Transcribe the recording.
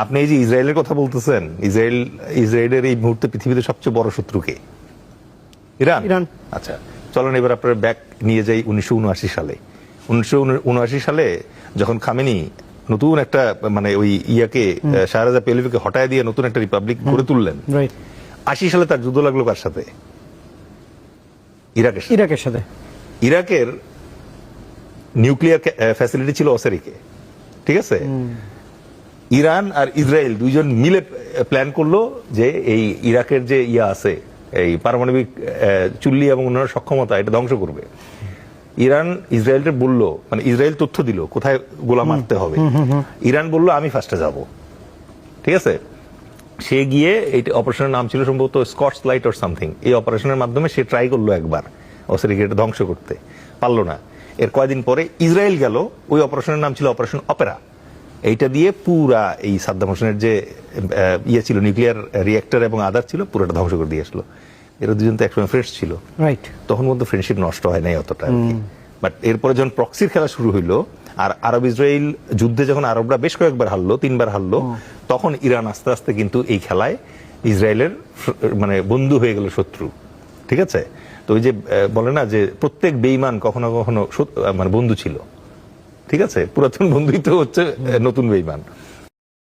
আপনি এই যে ইসরায়েলের কথা বলতেছেন, ইসরায়েলের এই মুহূর্তে পৃথিবীতে সবচেয়ে বড় শত্রু কে? ইরান। আচ্ছা, চলেন এবার আপনার ব্যাক নিয়ে যাই 1979 সালে। 1979 সালে যখন খামেনি নতুন একটা মানে ওই ইয়াকে শাহরাজা পেহলভিকে হটায় দিয়ে নতুন একটা রিপাবলিক গড়ে তুললেন, 80 সালে তার যুদ্ধ লাগলো কার সাথে? ইরাকের সাথে। ইরাকের নিউক্লিয়ার ফ্যাসিলিটি ছিল অসেরিকে, ঠিক আছে? ইরান আর ইসরায়েল দুইজন মিলে প্ল্যান করলো যে এই ইরাকের যে ইয়া আছে, এই পারমাণবিক চুল্লি এবং অন্যান্য সক্ষমতা, এটা ধ্বংস করবে। ইরান ইসরায়েলকে বললো, মানে ইসরায়েল তথ্য দিল কোথায় গোলা মারতে হবে, ইরান বলল আমি ফার্স্টে যাব, ঠিক আছে? সে গিয়ে এই অপারেশনের নাম ছিল সম্ভবত স্কটস লাইট অর সামথিং। এই অপারেশনের মাধ্যমে সে ট্রাই করলো একবার অসেরিকে ধ্বংস করতে, পারলো না। এর কয়েকদিন পরে ইসরায়েল গেল, ওই অপারেশনের নাম ছিল অপারেশন অপেরা। এইটা দিয়ে পুরা এই সাদ্দাম হোসেনের যে ইয়ে ছিল, নিউক্লিয়ার রিয়েক্টর এবং আদার ছিল, পুরোটা ধ্বংস করে দিয়ে আসলো। এরা দুজন তো একসময় ফ্রেন্ডস ছিল, রাইট? তখন মধ্যে ফ্রেন্ডশিপ নষ্ট হয় নাই অতটা, বাট এরপরে যখন প্রক্সির খেলা শুরু হইলো আর আরব ইসরায়েল যুদ্ধে যখন আরবরা বেশ কয়েকবার হারলো, 3বার হারলো, তখন ইরান আস্তে আস্তে কিন্তু এই খেলায় ইসরায়েলের মানে বন্ধু হয়ে গেল, শত্রু, ঠিক আছে? তো ওই যে বলে না যে প্রত্যেক বেঈমান কখনো কখনো মানে বন্ধু ছিল, ঠিক আছে? পুরাতন বন্ধুই তো হচ্ছে নতুন বেঈমান।